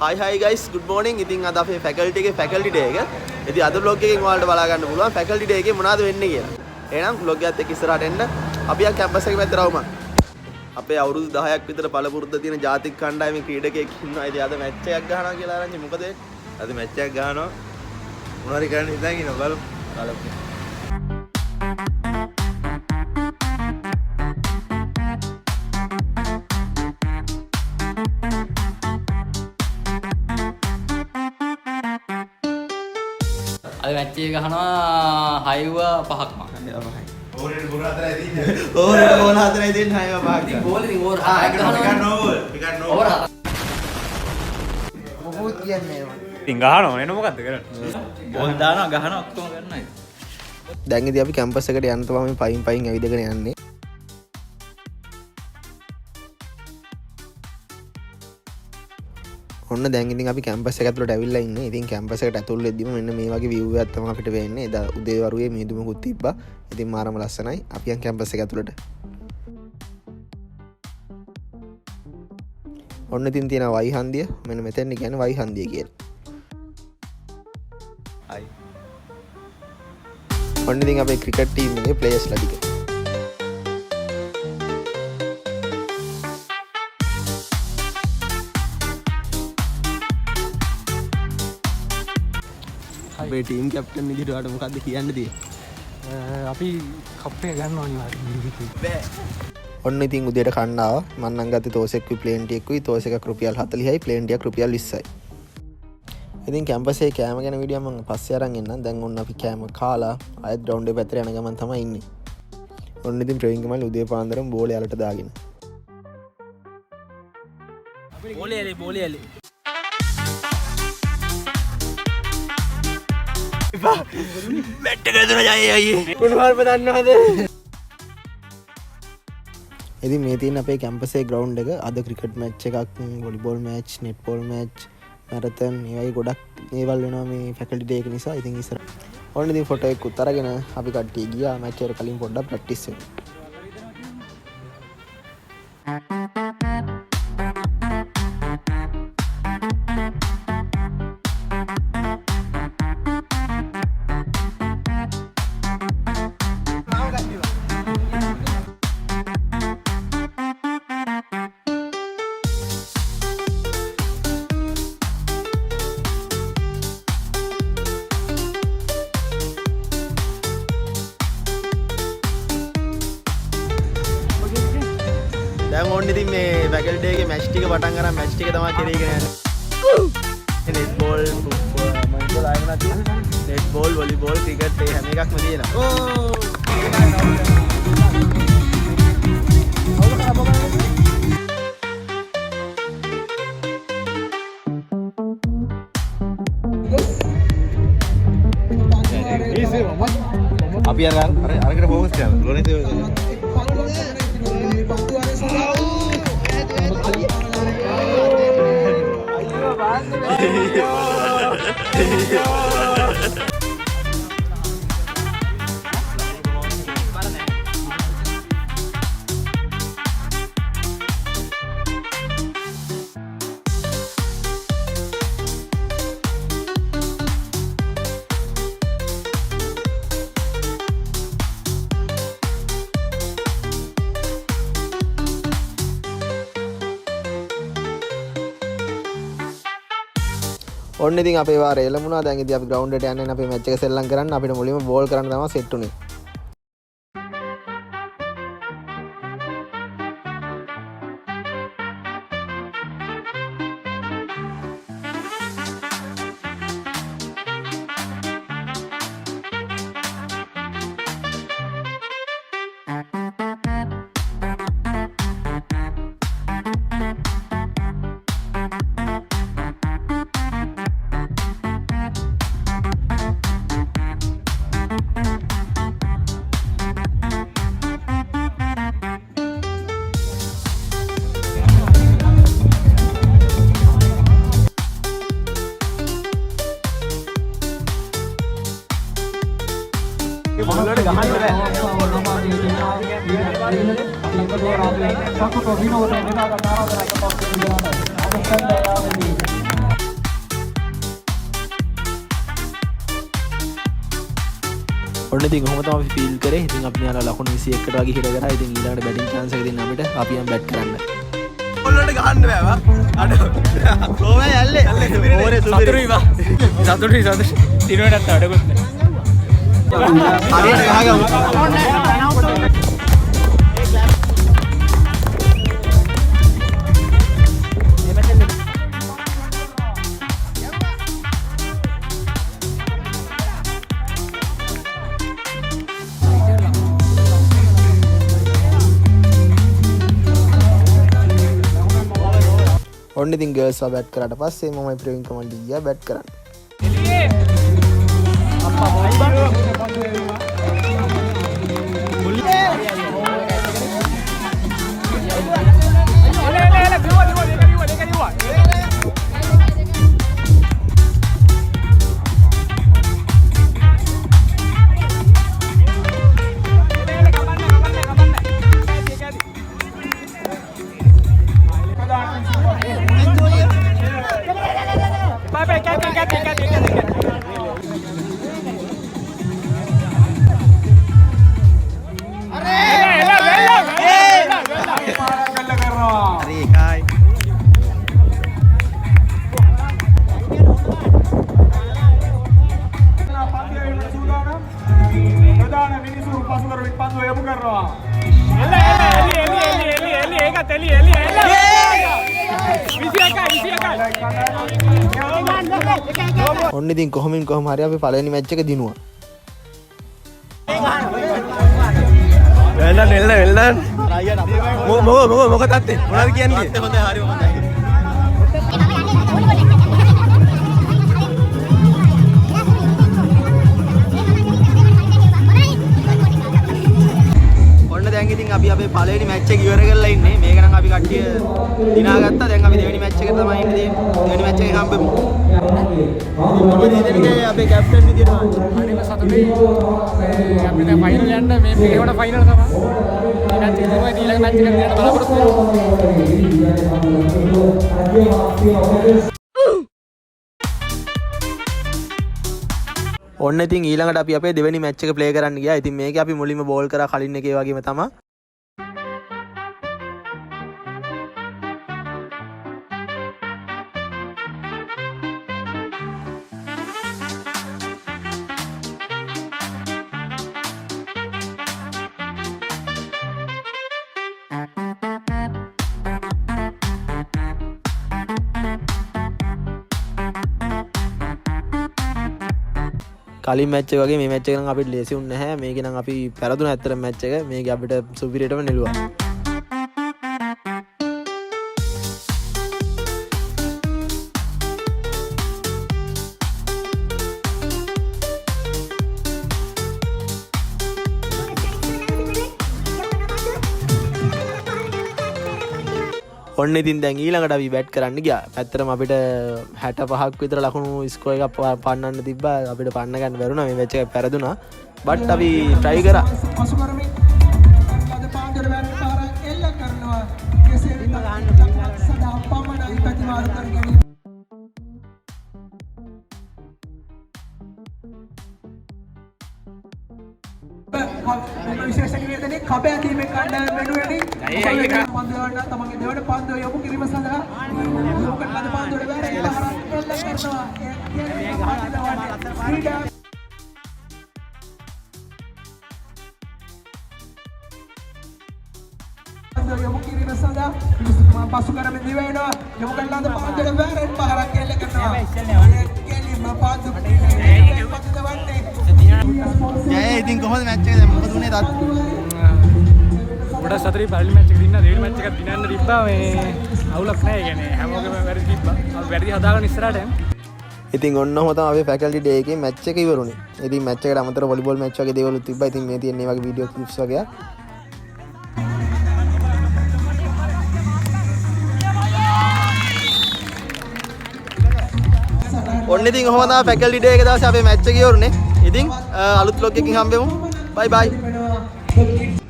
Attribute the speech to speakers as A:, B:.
A: Hi guys, good morning. ඉතින් අද අපේ faculty day එක. ඉතින් අද vlog එකෙන් ඔයාලට බලා ගන්න පුළුවන් faculty day එකේ මොනවද වෙන්නේ කියලා. එහෙනම් vlog එකත් එක්ක ඉස්සරහට එන්න. අපි යන් කැම්පස් එකේ පැත්තට රවුම. අපේ අවුරුදු 10ක් විතර පළපුරුද්ද තියෙන ජාතික කණ්ඩායමේ ක්‍රීඩකයෙක් ඉන්නවා. ඉතින් අද මැච් එකක් ගහනවා කියලා ආරංචි. මොකද
B: අද මැච් එකක් ගහනවා. මොනවාරි කරන්න හිතාගෙන ඉන්නවා බලමු.
C: අද මැච් එක ගහනවා 6ව 5ක්ම.
B: ඕරේ බෝල හතරයි තියෙන්නේ.
A: ඕරේ බෝල හතරයි තියෙන්නේ 6ව 5ක්.
C: ඉතින් බෝල් ඉතින් ඕවර් 7ක් ගහනවා.
B: නෝ බෝල්. ටිකක් නෝ.
C: ඕවර් 7ක්.
A: මොකද කියන්නේ
D: ඉතින් ගහනවා එන මොකද්ද කරන්නේ?
C: බෝල් දානවා ගහනවා ඔක්කොම කරනවා.
A: දැන් ඉතින් අපි කැම්පස් එකට යන්න තමයි පයින් ඇවිදගෙන යන්නේ. ඔන්න දැන් ඉතින් අපි කැම්පස් එක ඇතුළට ඇවිල්ලා ඉන්නේ. ඉතින් කැම්පස් එකට ඇතුල් වෙද්දිම මෙන්න මේ වගේ view එකක් තමයි අපිට වෙන්නේ. එදා උදේ වරුවේ මිදුමකුත් තිබ්බා. ඉතින් මාරම ලස්සනයි. අපි යන් කැම්පස් එක ඇතුළට. ඔන්න ඉතින් තියෙනවා වයි හන්දිය. මෙන්න මෙතෙන් කියන්නේ වයි හන්දිය කියලා.
B: හයි.
A: ඔන්න ඉතින් අපේ ක්‍රිකට් ටීම් එකේ ප්ලේයර්ස්ලා ටික. අපේ ටීම් කැප්ටන් විදිහට ඔයාලට මොකද්ද කියන්න තියෙන්නේ?
D: අපි කප් එක ගන්නවා අනිවාර්යෙන්.
A: ඔන්න ඉතින් උදේට කන්න ආවා. මම නම් ගත්තේ තෝසෙක්කුයි ප්ලේන් ටියකුයි. තෝස් එකක් රුපියල් 40යි, ප්ලේන් ටියක් රුපියල් 20යි. ඉතින් කැම්පස් එකේ කෑම ගැන වීඩියෝ මම පස්සේ අරන් එන්නම්. දැන් ඔන්න අපි කෑම කාලා ආයෙත් ග්‍රවුන්ඩ් එක පැත්තට යන ගමන් තමයි ඉන්නේ. ඔන්න ඉතින් ට්‍රේනින් එකමල් උදේ පාන්දරම බෝලේ යාලට දාගෙන.
C: බෝලේ
A: බැට් එක ඇතුළේ යයි අයියේ. කුණුහරුප දන්නවද? ඉතින් මේ තියෙන අපේ කැම්පස් එකේ ග්‍රවුන්ඩ් එක. අද ක්‍රිකට් මැච් එකක්, volleyball match, netball match, marathon ඒ වගේ ගොඩක් ඒවල් වෙනවා මේ ෆැකල්ටි ඩේ එක නිසා. ඉතින් ඉස්සර ඔන්න ඉතින් ෆොටෝ එකකුත් අරගෙන අපි කට්ටිය ගියා මැච් එකට කලින් පොඩ්ඩක් ප්‍රැක්ටිස් වෙන්න. දැන් ඕන්න ඉතින් මේ ෆැකල්ටි ඩේ එකේ මැච් ටික පටන් ගන්න මැච් ටික තමයි කෙරීගෙන යන්නේ. netball, football, මයින්ඩ් ආයෙත් තියෙනවා. netball, volleyball, cricket ඒ හැම එකක්ම තියෙනවා.
B: අපි අරකට ෆෝකස් කරනවා. ලෝනේ
A: ඔන්න ඉතින් අපේ වාරේ එළමුණා. දැන් ඉතින් අපි ග්‍රවුන්ඩ් එකට යන්නේ අපේ මැච් එක සෙල්ලම් කරන්න. අපිට මුලින්ම බෝල් කරන්න තමයි සෙට් උනේ. ඔන්න ඉතින් කොහොම තමයි අපි ෆීල් කරේ. ඉතින් අපි යාලා ලකුණු 21කට වගේ හිර කරා. ඉතින් ඊළඟට බැටිං chance එක දෙන්න අපිට. අපි යම් බැට් කරන්න.
B: ඔල්ලට ගහන්න බෑවා. අඩ. කොහොමද යල්ලේ? ඕරේ සුපිරි.
D: සතුටුයි තිරුවටත් අඩකුත්
B: හරියට ගහගමු.
A: ඔන්න ඉතින් ගර්ල්ස් බැට් කරාට පස්සේ මමයි ප්‍රවීන් කමන්ඩි ගියා බැට් කරන්න. ඔන්න ඉතින් කොහොමින් කොහොම හරි අපි පළවෙනි මැච් එක දිනුවා.
B: වෙල්ඩන් මොකද තාත්තේ මොනවද කියන්නේ? තාත්තේ හොඳයි හරි හොඳයි. ඔන්න දැන් ඉතින් අපි අපේ පළවෙනි මැච් එක ඉවර කරලා ඉන්නේ. මේක නම් අපි කට්ටිය දිනාගත්තා. දැන් අපි දෙවෙනි මැච් එකට තමයි ඉන්නේ. දෙවෙනි මැච් එකේ හම්බෙමු. අපේ කැප්ටන් විදියට
D: හරිම සතුටුයි අපි දැන් ෆයිනල් යන්න මේ පිටේවට ෆයිනල් තමයි ඊළඟ ඉතින් ඊළඟ මැච් එක දෙන්න බලාපොරොත්තු
A: ඔන්න ඉතින් ඊළඟට අපි අපේ දෙවෙනි මැච් එක ප්ලේ කරන්න ගියා. ඉතින් මේකේ අපි මුලින්ම බෝල් කරා කලින් එකේ වගේම තමයි. කලින් මැච් එක වගේ මේ මැච් එක නම් අපිට ලේසි වුණ නැහැ. මේක නම් අපි පෙරදුන ඇත්තට මැච් එක. මේක අපිට සුපිරියටම නෙළුවා. ඔන්න ඉතින් දැන් ඊළඟට අපි බැට් කරන්න ගියා. ඇත්තටම අපිට 65ක් විතර ලකුණු ස්කෝර් එකක් පන්නන්න තිබ්බා. අපිට පන්න ගන්න බැරුණා. මේ මැච් එක පෙරදුනා. බට් අපි try කරා.
E: විශේෂ නිවේදනයේ කබ ඇඳීමේ කණ්ඩායම වෙනුවෙන් පන්දුවන්න තමන්ගේ දෙවන පන්දුව යොමු කිරීම සඳහා ලෝක පන්දුවට වැරේ පහරක් එල්ල කරනවා. යොමු කිරීම සඳහා පිළිතුරු පසු කරමින් දිවෙනවා. යොමු කරන ලද පන්දුවට වැරේ පහරක් එල්ල කරනවා. කෙලින්ම පන්දු
B: ඉතින් කොහොමද මැච් එක දැන් මොකද උනේ තාත්තා?
D: ගොඩක් සතුටුයි පළවෙනි මැච් එක දින්න දෙවෙනි මැච් එකක් දිනන්න තිබ්බා මේ අවුලක් නැහැ. ඒ කියන්නේ හැමෝගෙම වැරදි තිබ්බා. අපි වැරදි හදාගන්න ඉස්සරහට යමු.
A: ඉතින් ඔන්න ඔහොම තමයි අපේ ෆැකල්ටි ඩේ එකේ මැච් එක ඉවරුනේ. ඉතින් මැච් එකට අමතරව වොලිබෝල් මැච් වගේ දේවලුත් තිබ්බා. ඉතින් මේ තියෙන මේ වගේ වීඩියෝ ක්ලිප්ස් වගේ. ඔන්න ඉතින් ඔහොම තමයි ෆැකල්ටි ඩේ එක දවසේ අපේ මැච් එක ඉවරුනේ. ඉතින් අලුත් vlog එකකින් හම්බෙමු. bye bye.